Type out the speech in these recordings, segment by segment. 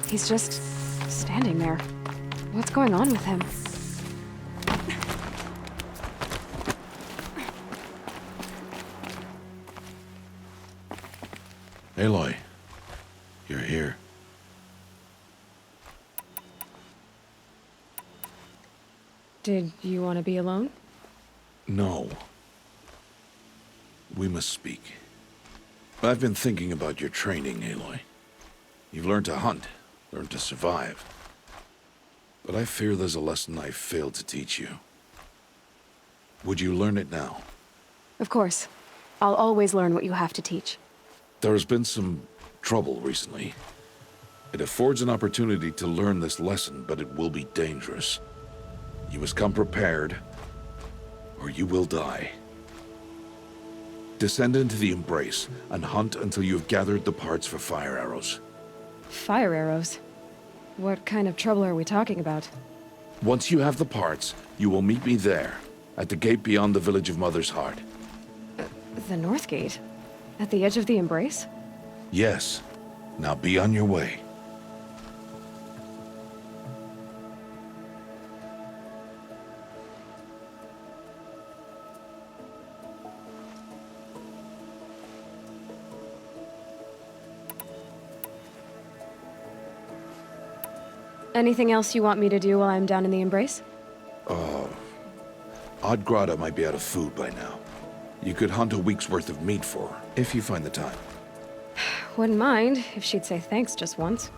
He's just standing there. What's going on with him? Aloy, you're here. Did you want to be alone? No. We must speak. I've been thinking about your training, Aloy. You've learned to hunt, learned to survive. But I fear there's a lesson I failed to teach you. Would you learn it now? Of course. I'll always learn what you have to teach. There has been some trouble recently. It affords an opportunity to learn this lesson, but it will be dangerous. You must come prepared, or you will die. Descend into the Embrace, and hunt until you have gathered the parts for fire arrows. Fire arrows? What kind of trouble are we talking about? Once you have the parts, you will meet me there, at the gate beyond the village of Mother's Heart. The North Gate? At the edge of the Embrace? Yes. Now be on your way. Anything else you want me to do while I'm down in the Embrace? Oddgrada might be out of food by now. You could hunt a week's worth of meat for her, if you find the time. Wouldn't mind if she'd say thanks just once.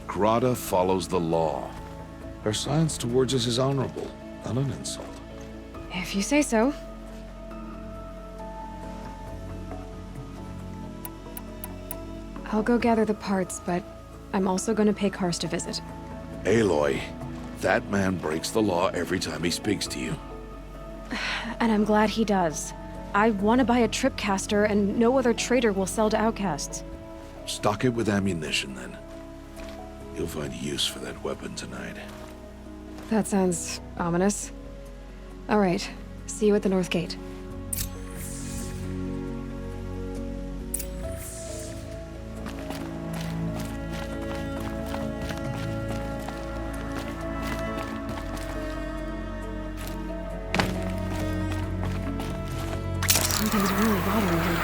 Grada follows the law. Her silence towards us is honorable, not an insult. If you say so. I'll go gather the parts, but I'm also gonna pay Karst a visit. Aloy, that man breaks the law every time he speaks to you. And I'm glad he does. I want to buy a tripcaster, and no other trader will sell to outcasts. Stock it with ammunition, then. You'll find use for that weapon tonight. That sounds ominous. All right, see you at the North Gate. Something's really bothering him.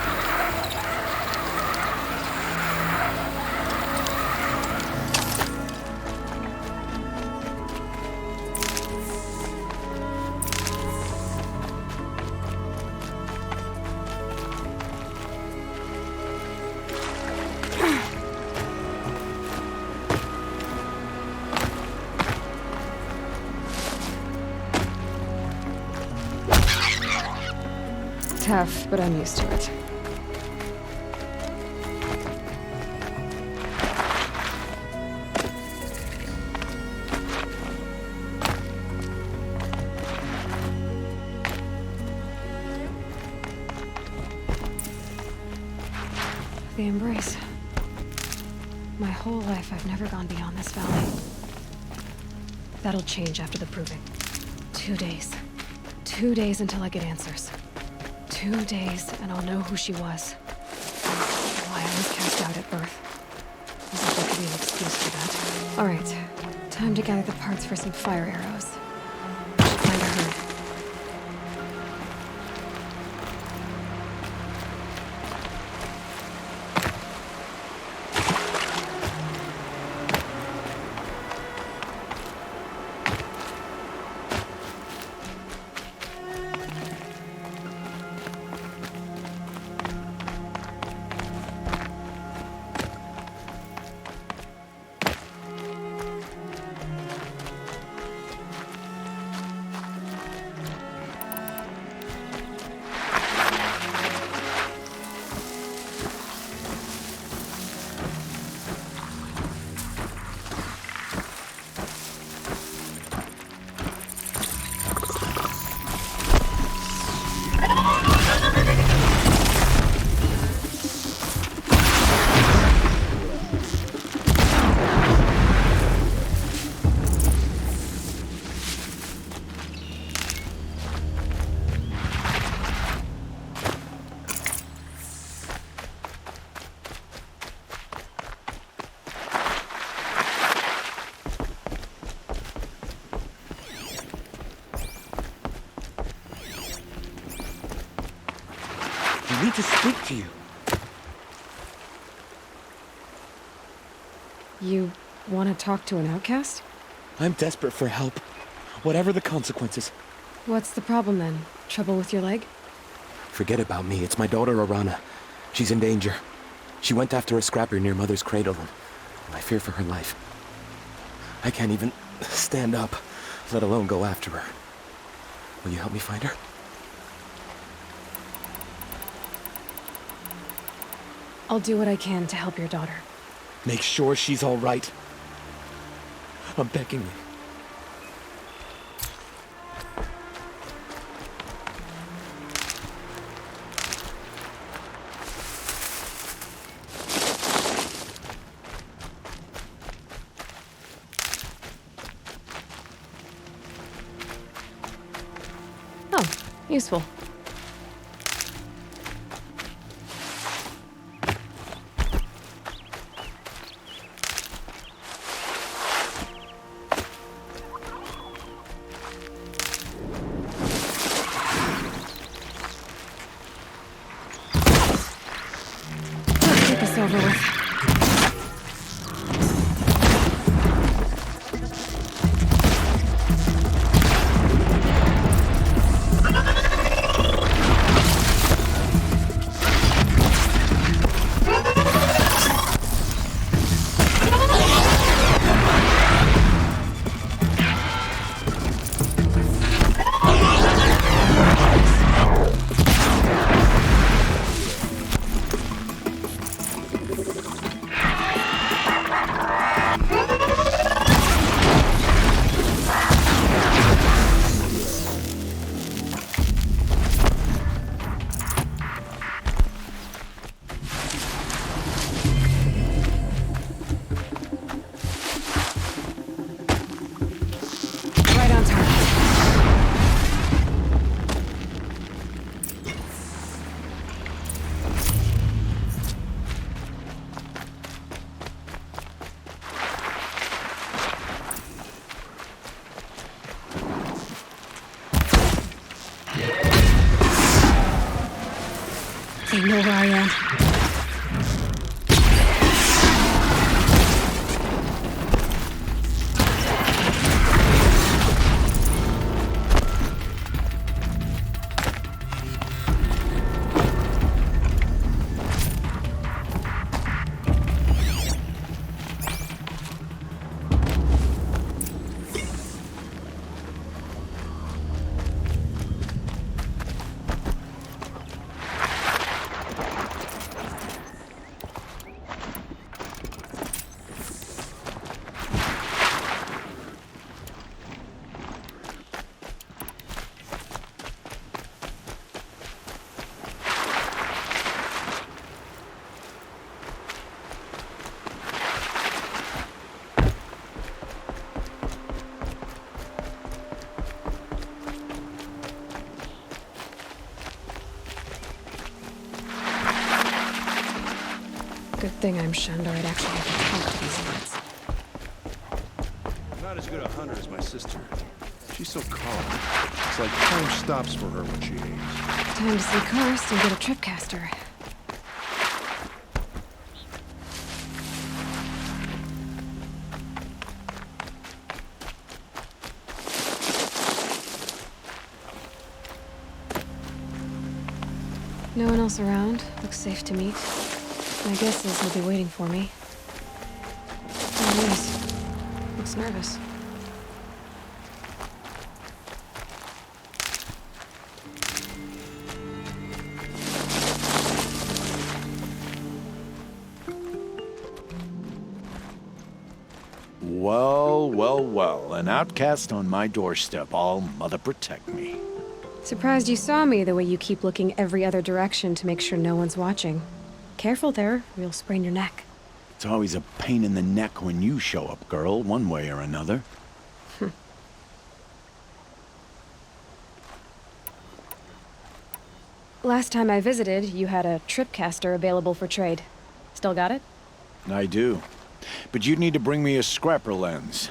Tough, but I'm used to it. The Embrace. My whole life, I've never gone beyond this valley. That'll change after the proving. 2 days. 2 days until I get answers. 2 days, and I'll know who she was. And why I was cast out at birth. As if there could be an excuse for that. All right, time to gather the parts for some fire arrows. I should find a herd. need to speak to you. You want to talk to an outcast? I'm desperate for help. Whatever the consequences. What's the problem then? Trouble with your leg? Forget about me. It's my daughter, Arana. She's in danger. She went after a scrapper near Mother's cradle, and I fear for her life. I can't even stand up, let alone go after her. Will you help me find her? I'll do what I can to help your daughter. Make sure she's all right. I'm begging you. Oh, useful. Let's get this over with. Right on target. They know where I am. Good thing I'm shunned, or I'd actually have to talk to these nuts. Not as good a hunter as my sister. She's so calm. It's like time stops for her when she aims. Time to see Karst and get a tripcaster. No one else around. Looks safe to meet. My guess is he'll be waiting for me. Oh, yes. Looks nervous. Well, well, well. An outcast on my doorstep. All mother protect me. Surprised you saw me the way you keep looking every other direction to make sure no one's watching. Careful there, or you'll sprain your neck. It's always a pain in the neck when you show up, girl, one way or another. Last time I visited, you had a tripcaster available for trade. Still got it? I do. But you'd need to bring me a scrapper lens.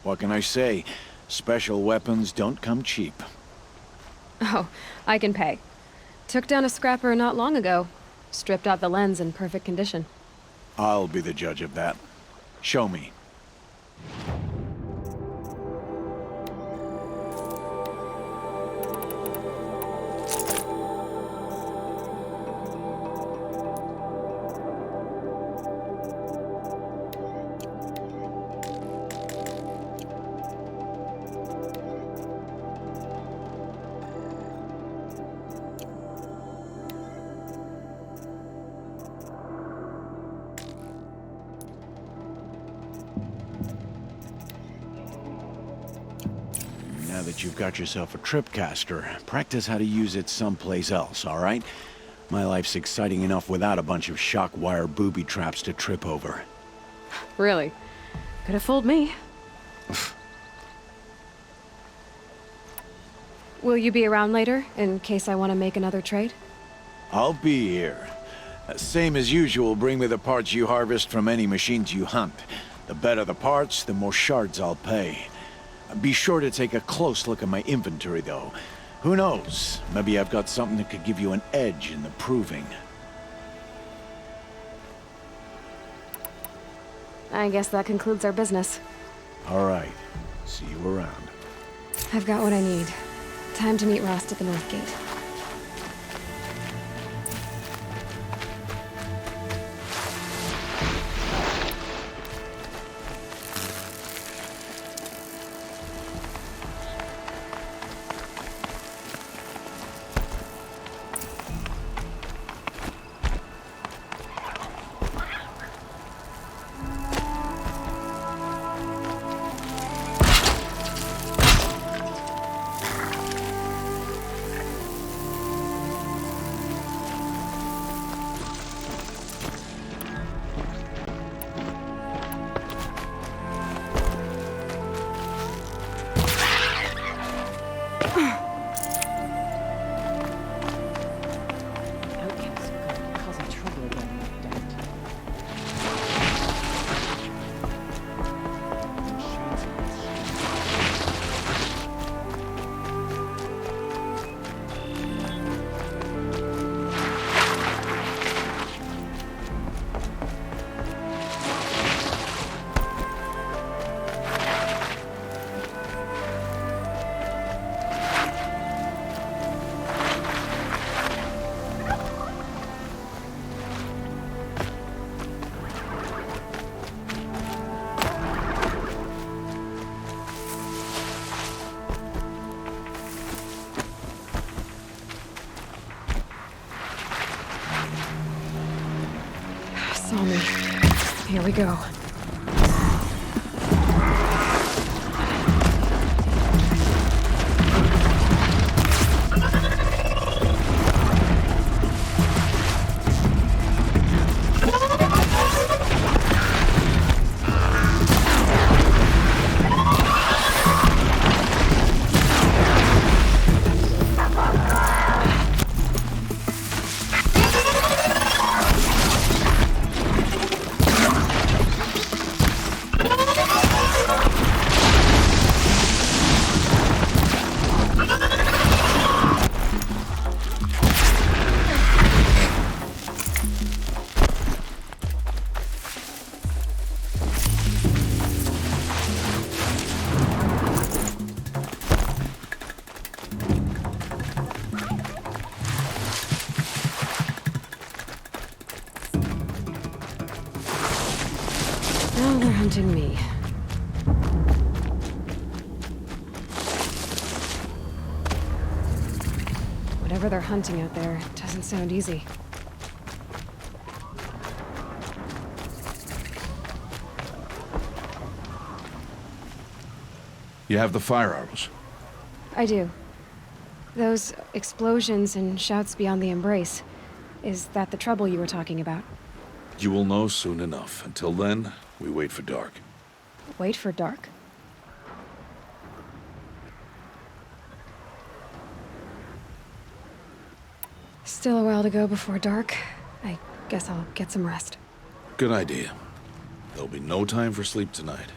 What can I say? Special weapons don't come cheap. Oh, I can pay. Took down a scrapper not long ago. Stripped out the lens in perfect condition. I'll be the judge of that. Show me. Now that you've got yourself a tripcaster, practice how to use it someplace else, all right? My life's exciting enough without a bunch of shock wire booby traps to trip over. Really? Could have fooled me. Will you be around later, in case I want to make another trade? I'll be here. Same as usual, bring me the parts you harvest from any machines you hunt. The better the parts, the more shards I'll pay. Be sure to take a close look at my inventory, though. Who knows? Maybe I've got something that could give you an edge in the proving. I guess that concludes our business. All right. See you around. I've got what I need. Time to meet Rost at the North Gate. Saw me. Here we go. Now they're hunting me. Whatever they're hunting out there doesn't sound easy. You have the fire arrows. I do. Those explosions and shouts beyond the embrace. Is that the trouble you were talking about? You will know soon enough. Until then, we wait for dark. Wait for dark? Still a while to go before dark. I guess I'll get some rest. Good idea. There'll be no time for sleep tonight.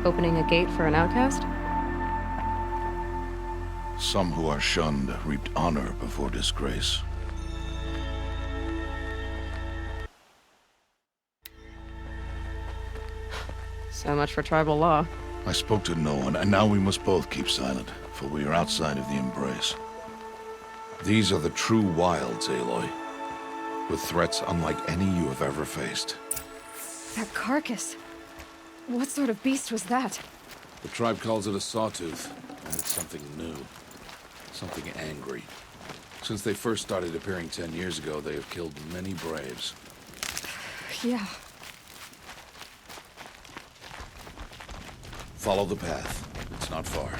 opening a gate for an outcast? Some who are shunned reaped honor before disgrace. So much for tribal law. I spoke to no one, and now we must both keep silent, for we are outside of the Embrace. These are the true wilds, Aloy, with threats unlike any you have ever faced. That carcass. What sort of beast was that? The tribe calls it a sawtooth, and it's something new. Something angry. Since they first started appearing 10 years ago, they have killed many braves. Yeah. Follow the path. It's not far.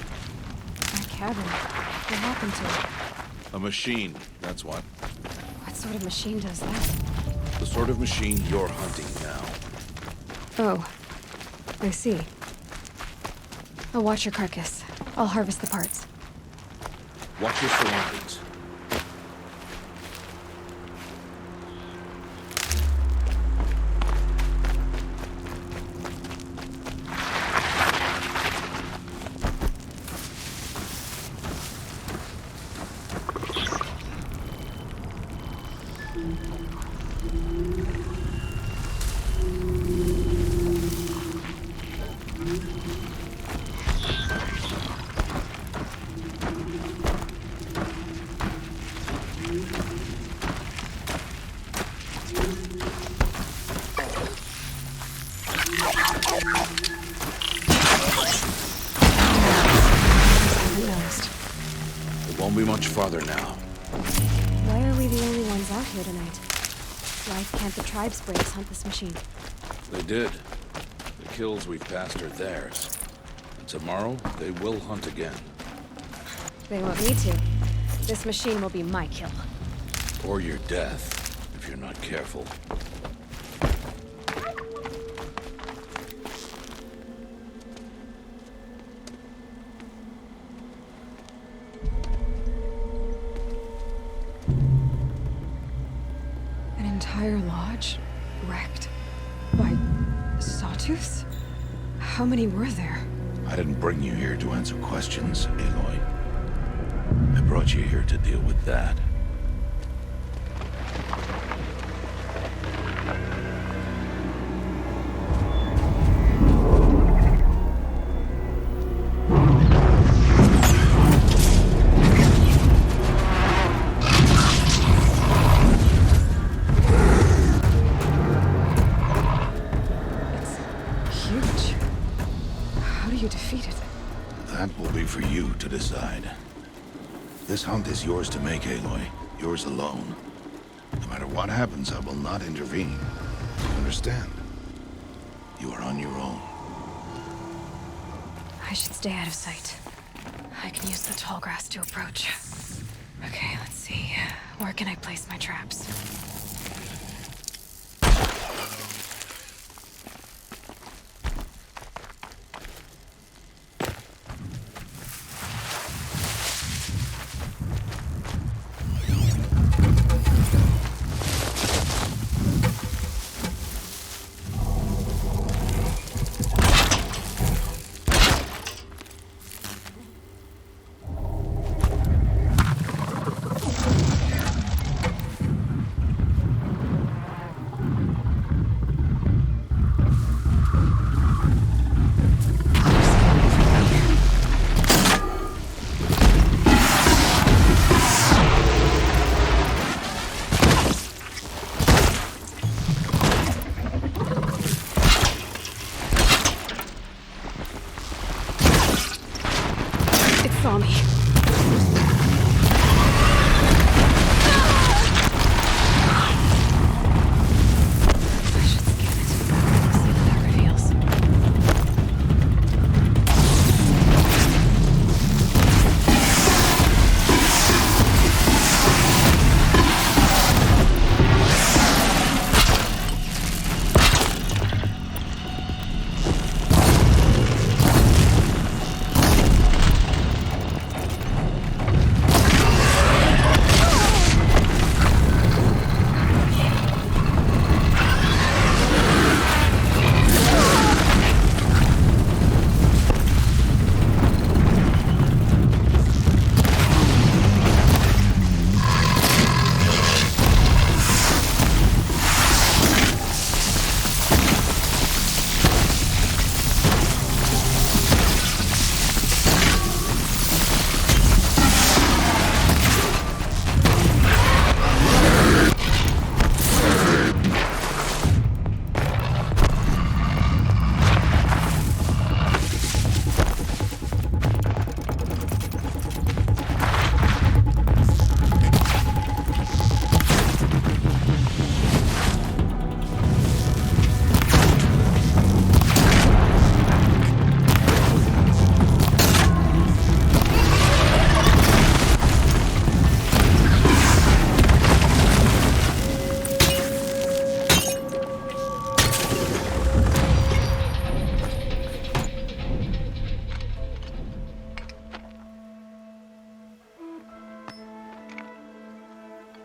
My cabin. What happened to it? A machine, that's what. What sort of machine does that? The sort of machine you're hunting now. Oh. I see. I'll watch your carcass. I'll harvest the parts. Watch your surroundings. Won't be much farther now. Why are we the only ones out here tonight? Why can't the tribe's braves hunt this machine? They did. The kills we've passed are theirs. And tomorrow, they will hunt again. They won't need to. This machine will be my kill. Or your death, if you're not careful. An entire lodge? Wrecked? By sawtooths? How many were there? I didn't bring you here to answer questions, Aloy. I brought you here to deal with that. It's huge. How do you defeat it? That will be for you to decide. This hunt is yours to make, Aloy. Yours alone. No matter what happens, I will not intervene. You understand? You are on your own. I should stay out of sight. I can use the tall grass to approach. Okay, let's see. Where can I place my traps?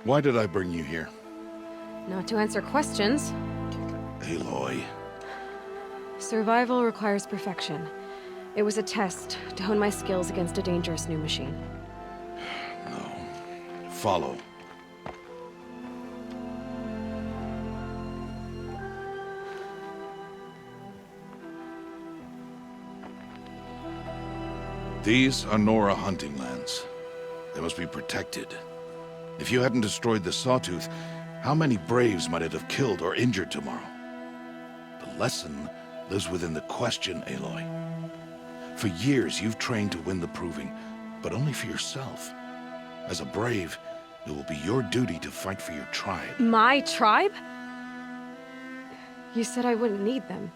Why did I bring you here? Not to answer questions. Aloy. Survival requires perfection. It was a test to hone my skills against a dangerous new machine. No. Follow. These are Nora hunting lands. They must be protected. If you hadn't destroyed the Sawtooth, how many Braves might it have killed or injured tomorrow? The lesson lives within the question, Aloy. For years, you've trained to win the Proving, but only for yourself. As a Brave, it will be your duty to fight for your tribe. My tribe? You said I wouldn't need them.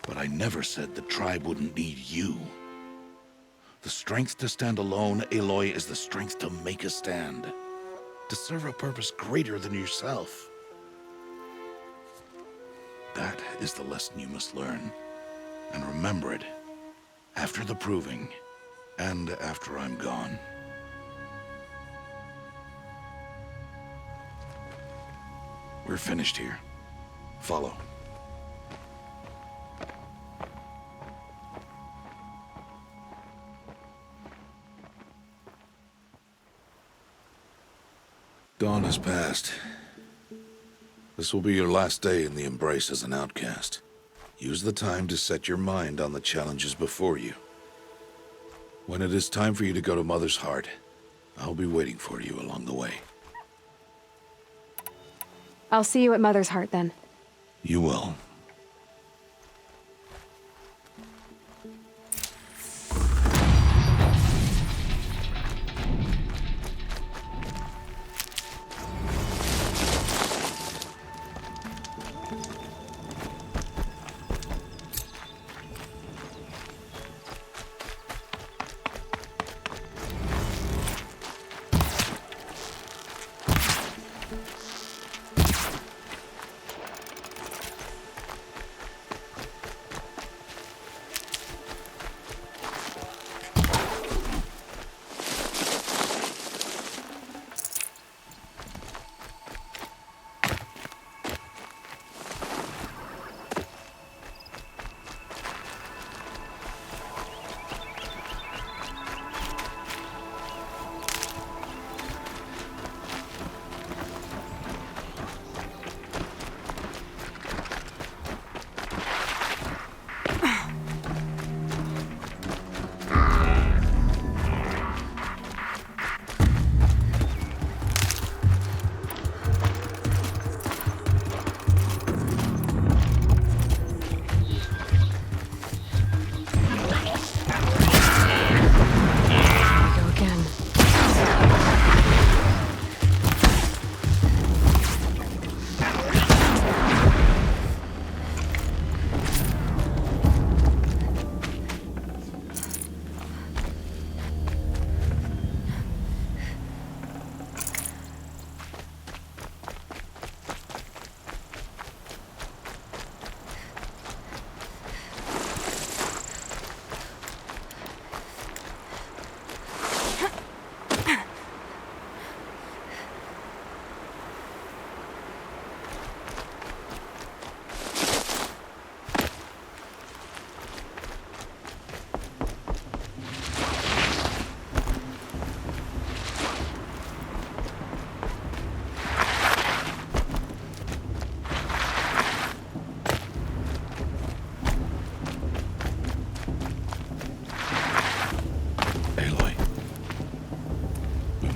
But I never said the tribe wouldn't need you. The strength to stand alone, Aloy, is the strength to make a stand. To serve a purpose greater than yourself. That is the lesson you must learn. And remember it. After the Proving, and after I'm gone. We're finished here. Follow. Dawn has passed. This will be your last day in the Embrace as an outcast. Use the time to set your mind on the challenges before you. When it is time for you to go to Mother's Heart, I'll be waiting for you along the way. I'll see you at Mother's Heart then. You will.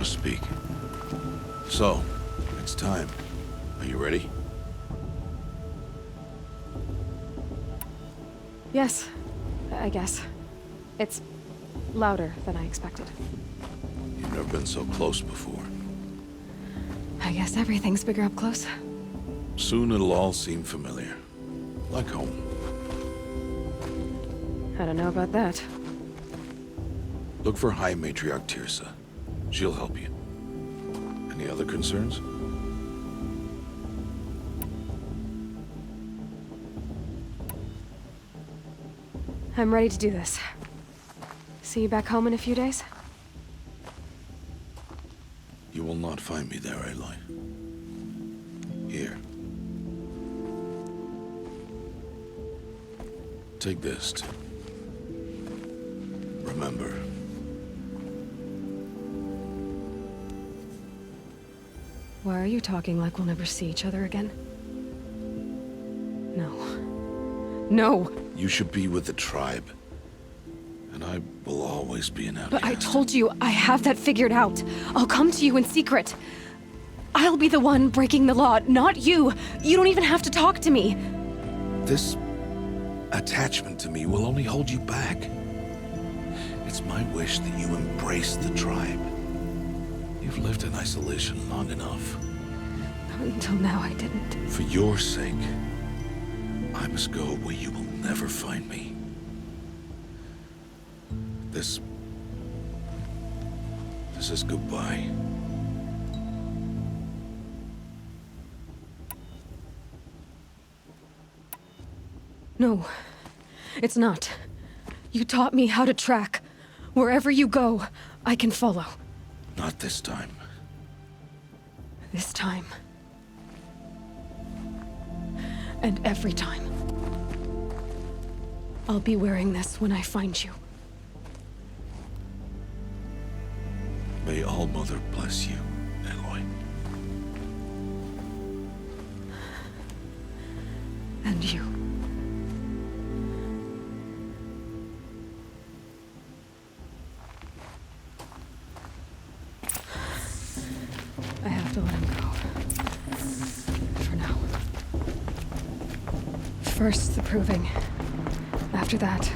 Speak. So, it's time. Are you ready? Yes, I guess. It's louder than I expected. You've never been so close before. I guess everything's bigger up close. Soon it'll all seem familiar. Like home. I don't know about that. Look for High Matriarch Tirsa. She'll help you. Any other concerns? I'm ready to do this. See you back home in a few days? You will not not find me there, Aloy. Here. Take this to remember. Why are you talking like we'll never see each other again? No. No! You should be with the tribe. And I will always be an outcast. But I told you, I have that figured out. I'll come to you in secret. I'll be the one breaking the law, not you. You don't even have to talk to me. This attachment to me will only hold you back. It's my wish that you embrace the tribe. You've lived in isolation long enough. Until now, I didn't. For your sake, I must go where you will never find me. This is goodbye. No, it's not. You taught me how to track. Wherever you go, I can follow. Not this time. This time. And every time. I'll be wearing this when I find you. May All-Mother bless you, Aloy. And you. I have to let him go. For now. First, the proving. After that,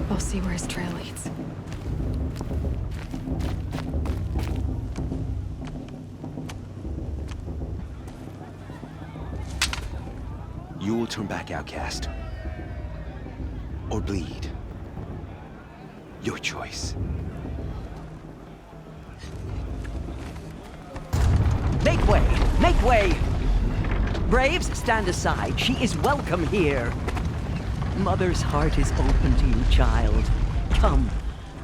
I'll see where his trail leads. You will turn back, outcast. Or bleed. Your choice. Make way! Make way! Braves, stand aside. She is welcome here. Mother's heart is open to you, child. Come.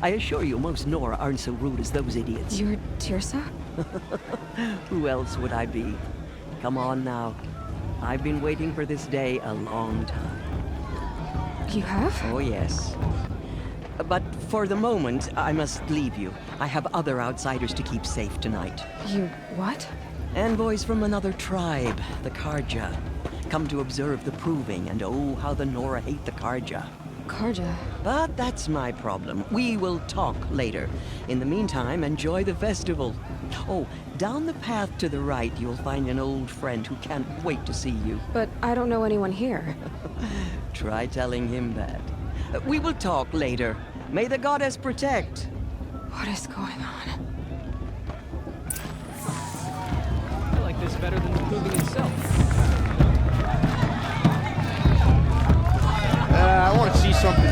I assure you, most Nora aren't so rude as those idiots. You're Teersa? Who else would I be? Come on now. I've been waiting for this day a long time. You have? Oh, yes. But for the moment, I must leave you. I have other outsiders to keep safe tonight. You what? Envoys from another tribe, the Karja. Come to observe the proving, and oh, how the Nora hate the Karja. Karja. But that's my problem. We will talk later. In the meantime, enjoy the festival. Oh, down the path to the right, you'll find an old friend who can't wait to see you. But I don't know anyone here. Try telling him that. We will talk later. May the goddess protect. What is going on? I like this better than the proving itself. I want to see something.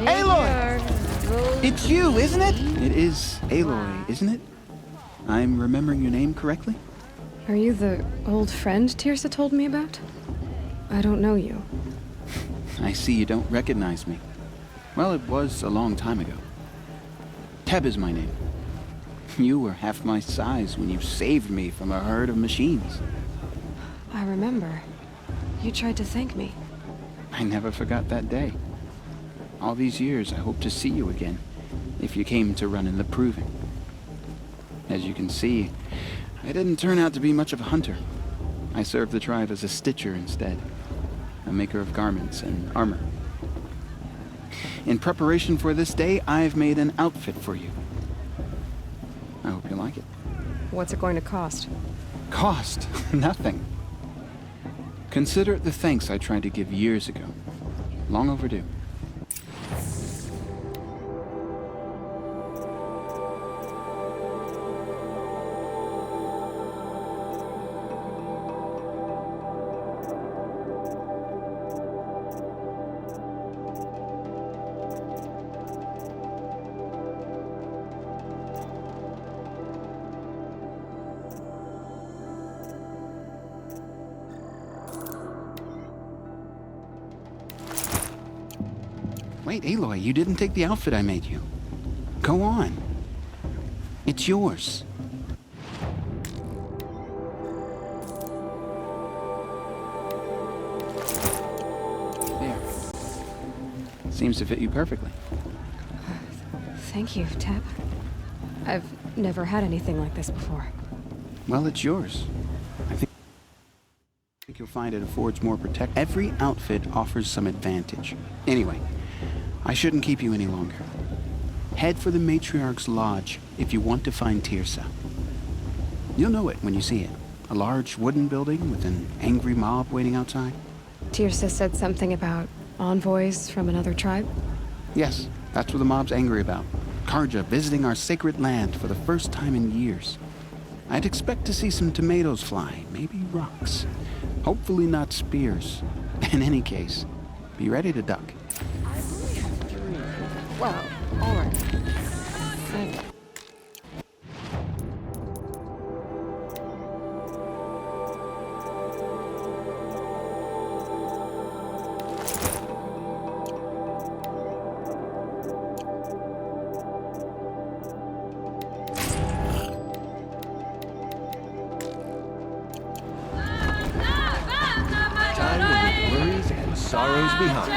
Aloy! It's you, isn't it? It is Aloy, isn't it? I'm remembering your name correctly? Are you the old friend Teersa told me about? I don't know you. I see you don't recognize me. Well, it was a long time ago. Teb is my name. You were half my size when you saved me from a herd of machines. I remember. You tried to thank me. I never forgot that day. All these years, I hope to see you again, if you came to run in the proving. As you can see, I didn't turn out to be much of a hunter. I served the tribe as a stitcher instead, a maker of garments and armor. In preparation for this day, I've made an outfit for you. I hope you like it. What's it going to cost? Cost? Nothing. Consider it the thanks I tried to give years ago. Long overdue. Wait, Aloy, you didn't take the outfit I made you. Go on. It's yours. There. Seems to fit you perfectly. Thank you, Teb. I've never had anything like this before. Well, it's yours. I think you'll find it affords more protection. Every outfit offers some advantage. Anyway, I shouldn't keep you any longer. Head for the Matriarch's Lodge if you want to find Teersa. You'll know it when you see it. A large wooden building with an angry mob waiting outside. Teersa said something about envoys from another tribe? Yes, that's what the mob's angry about. Karja visiting our sacred land for the first time in years. I'd expect to see some tomatoes fly, maybe rocks. Hopefully not spears. In any case, be ready to duck. Well, alright. Sorrows behind.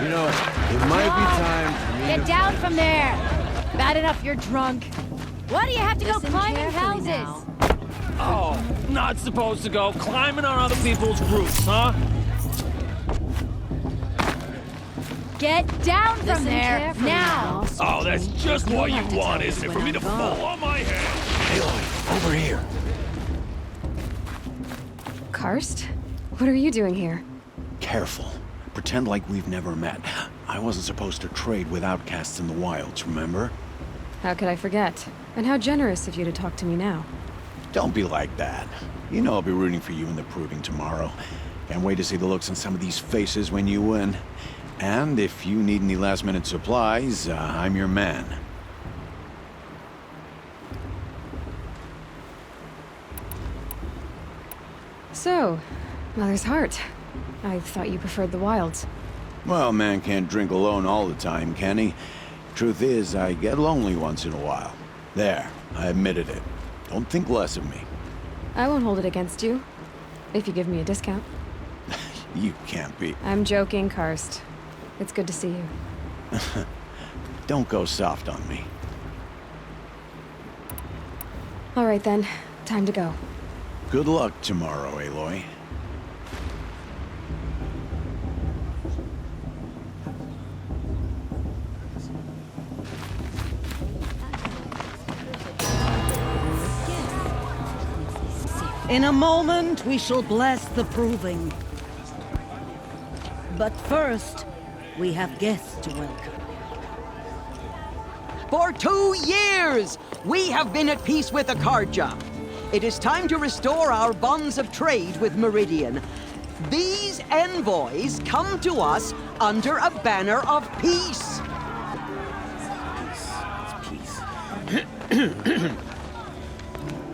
You know, it might be time for me Get to... down from there! Bad enough you're drunk. Why do you have to go climbing houses? Oh, not supposed to go climbing on other people's roofs, huh? Get down from there, now! Oh, that's just what you want, isn't it? For me to fall on my head? Aloy, over here. Karst? What are you doing here? Careful. Pretend like we've never met. I wasn't supposed to trade with outcasts in the wilds, remember? How could I forget? And how generous of you to talk to me now. Don't be like that. You know I'll be rooting for you in the proving tomorrow. Can't wait to see the looks on some of these faces when you win. And if you need any last-minute supplies, I'm your man. So, Mother's Heart. I thought you preferred the wilds. Well, man can't drink alone all the time, can he? Truth is, I get lonely once in a while. There, I admitted it. Don't think less of me. I won't hold it against you. If you give me a discount. You can't be. I'm joking, Karst. It's good to see you. Don't go soft on me. All right then, time to go. Good luck tomorrow, Aloy. In a moment, we shall bless the proving. But first, we have guests to welcome. For 2 years, we have been at peace with the Karja. It is time to restore our bonds of trade with Meridian. These envoys come to us under a banner of peace.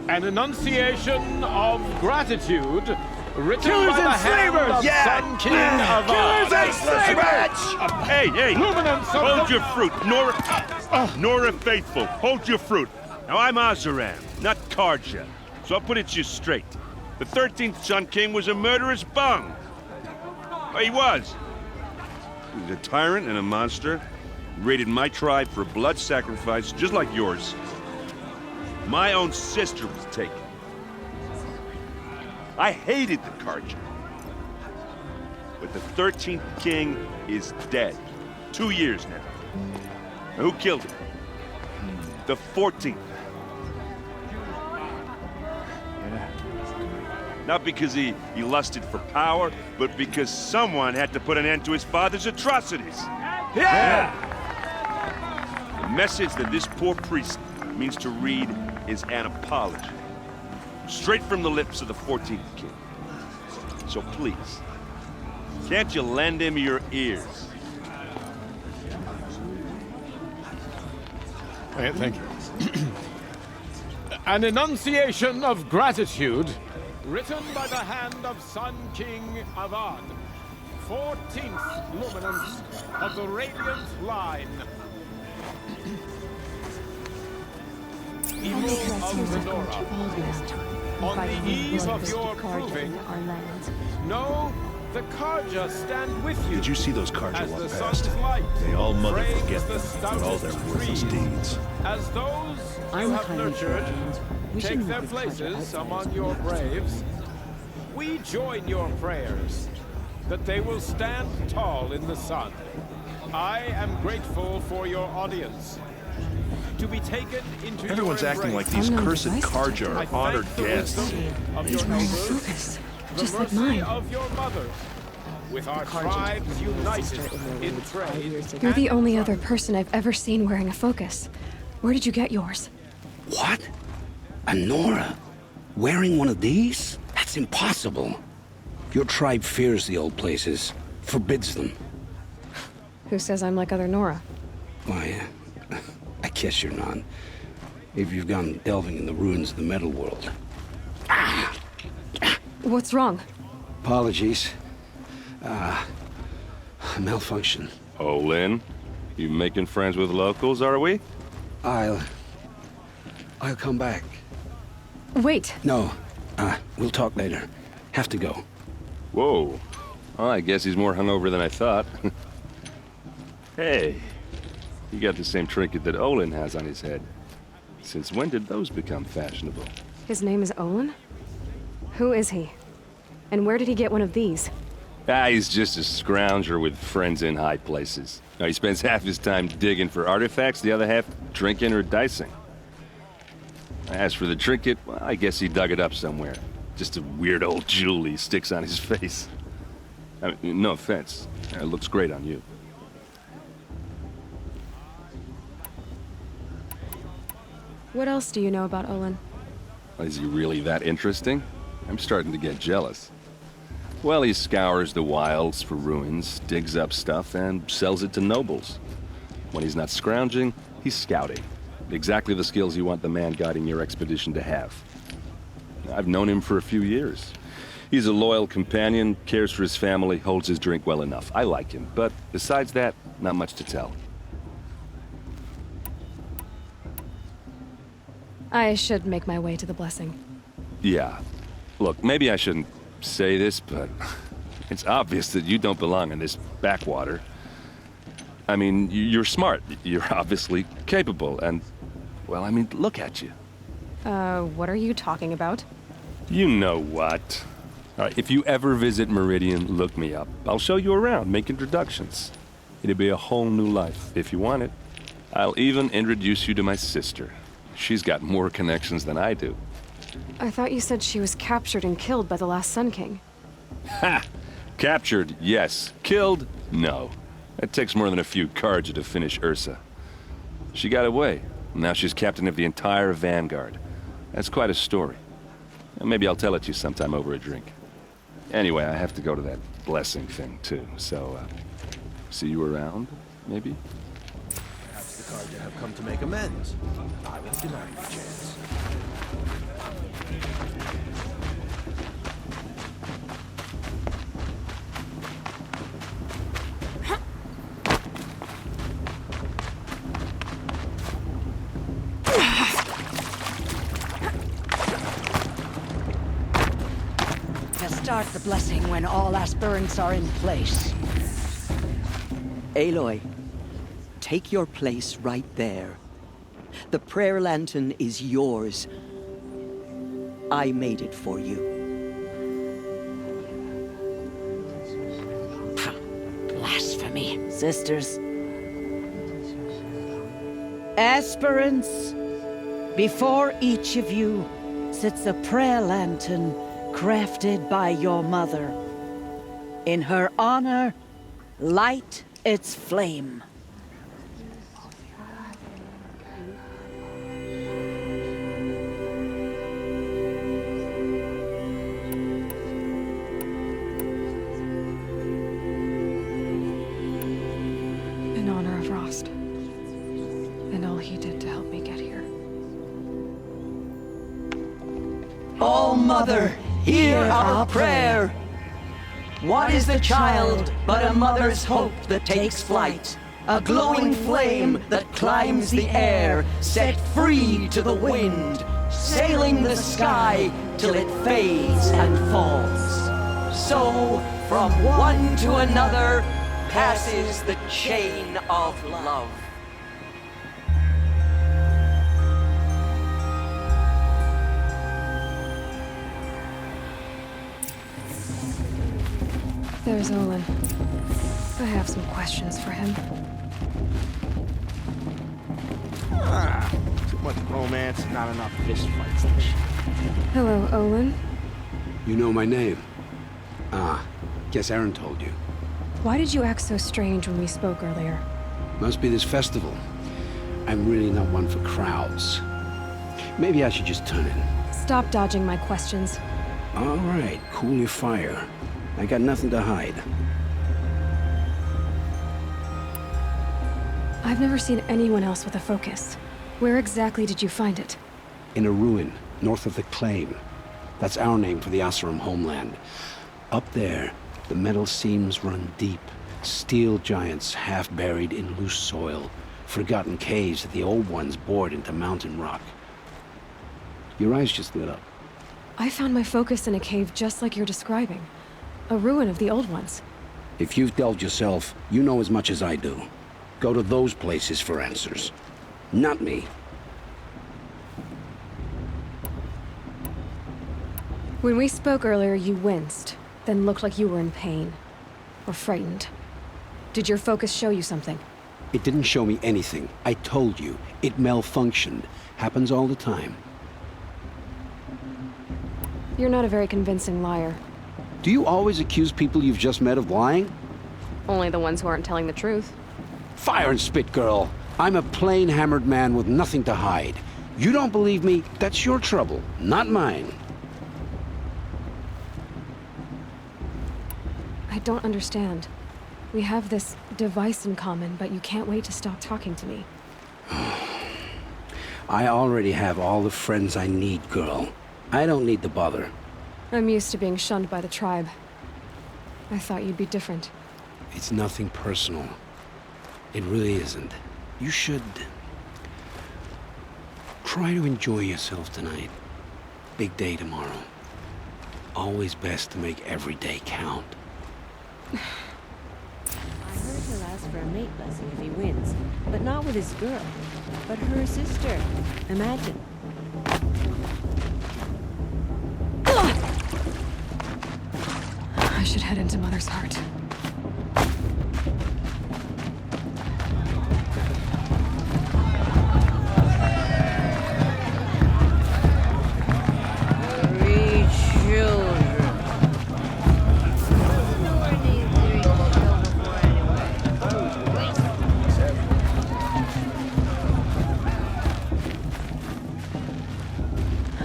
An enunciation of gratitude written Killers by the and hand slavers! of Yeah! Sun King of Killers and slavers! Hey, hey! Luminance of Hold your fruit, Nora Faithful. Hold your fruit. Now I'm Oseram, not Karja, so I'll put it to you straight. The 13th Sun King was a murderous bung. He was. He was a tyrant and a monster. He raided my tribe for a blood sacrifice, just like yours. My own sister was taken. I hated the Karja. But the 13th king is dead. 2 years now. Now, who killed him? The 14th. Not because he lusted for power, but because someone had to put an end to his father's atrocities. Yeah! The message that this poor priest means to read is an apology. Straight from the lips of the 14th king. So please, can't you lend him your ears? Thank you. An enunciation of gratitude written by the hand of Sun King Avad, 14th luminance of the Radiant Line. Evil of the Nora, on the eve of your proving, know the Karja stand with you. Did you see those Karja as walk the past? sun's light They all mother frames forget the them for all their stoutest worthless trees. deeds. As those you have nurtured take their places among your braves, we join your prayers that they will stand tall in the sun. I am grateful for your audience. To be taken into Everyone's your acting like embrace. these cursed Karja I are thank honored the guests. wisdom of He's your wearing a elders, focus, the just like mercy mine. of your mothers, with our tribes united in trade. You're the only other person I've ever seen wearing a focus. Where did you get yours? What? A Nora? Wearing one of these? That's impossible. Your tribe fears the old places, forbids them. Who says I'm like other Nora? Why, I guess you're not. If you've gone delving in the ruins of the metal world. What's wrong? Apologies. Malfunction. Oh, Lynn, you making friends with locals, are we? I'll come back. Wait. No, we'll talk later. Have to go. Whoa. Well, I guess he's more hungover than I thought. Hey, you got the same trinket that Olin has on his head. Since when did those become fashionable? His name is Olin? Who is he? And where did he get one of these? He's just a scrounger with friends in high places. Now, he spends half his time digging for artifacts, the other half drinking or dicing. As for the trinket, well, I guess he dug it up somewhere. Just a weird old jewel he sticks on his face. I mean, no offense. It looks great on you. What else do you know about Olin? Is he really that interesting? I'm starting to get jealous. Well, he scours the wilds for ruins, digs up stuff, and sells it to nobles. When he's not scrounging, he's scouting. Exactly the skills you want the man guiding your expedition to have. I've known him for a few years. He's a loyal companion, cares for his family, holds his drink well enough. I like him, but besides that, not much to tell. I should make my way to the blessing. Yeah. Look, maybe I shouldn't say this, but it's obvious that you don't belong in this backwater. I mean, you're smart. You're obviously capable, and, well, I mean, look at you. What are you talking about? You know what. All right, if you ever visit Meridian, look me up. I'll show you around, make introductions. It'll be a whole new life, if you want it. I'll even introduce you to my sister. She's got more connections than I do. I thought you said she was captured and killed by the last Sun King. Ha! Captured, yes. Killed, no. It takes more than a few Karja to finish Ursa. She got away. Now she's captain of the entire Vanguard. That's quite a story. Maybe I'll tell it to you sometime over a drink. Anyway, I have to go to that blessing thing, too. So, see you around, maybe? Perhaps the Karja have come to make amends. I won't deny you a chance. Start the blessing when all aspirants are in place. Aloy, take your place right there. The prayer lantern is yours. I made it for you. Blasphemy. Sisters. Aspirants, before each of you sits a prayer lantern crafted by your mother. In her honor, light its flame. In honor of Rost. And all he did to help me get here. All Mother, hear our prayer. What is the child but a mother's hope that takes flight? A glowing flame that climbs the air, set free to the wind, sailing the sky till it fades and falls. So, from one to another, passes the chain of love. There's Olin. I have some questions for him. Too much romance, not enough fist fights and shit. Hello, Olin. You know my name? Ah, guess Aaron told you. Why did you act so strange when we spoke earlier? Must be this festival. I'm really not one for crowds. Maybe I should just turn in. Stop dodging my questions. All right, cool your fire. I got nothing to hide. I've never seen anyone else with a focus. Where exactly did you find it? In a ruin, north of the Claim. That's our name for the Oseram homeland. Up there, the metal seams run deep. Steel giants half buried in loose soil. Forgotten caves that the old ones bored into mountain rock. Your eyes just lit up. I found my focus in a cave just like you're describing. A ruin of the old ones. If you've delved yourself, you know as much as I do. Go to those places for answers. Not me. When we spoke earlier, you winced, then looked like you were in pain. Or frightened. Did your focus show you something? It didn't show me anything. I told you. It malfunctioned. Happens all the time. You're not a very convincing liar. Do you always accuse people you've just met of lying? Only the ones who aren't telling the truth. Fire and spit, girl. I'm a plain hammered man with nothing to hide. You don't believe me? That's your trouble, not mine. I don't understand. We have this device in common, but you can't wait to stop talking to me. I already have all the friends I need, girl. I don't need the bother. I'm used to being shunned by the tribe. I thought you'd be different. It's nothing personal. It really isn't. You should try to enjoy yourself tonight. Big day tomorrow. Always best to make every day count. I heard he'll ask for a mate blessing if he wins, but not with his girl, but her sister. Imagine. I should head into Mother's Heart.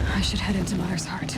I should head into Mother's Heart.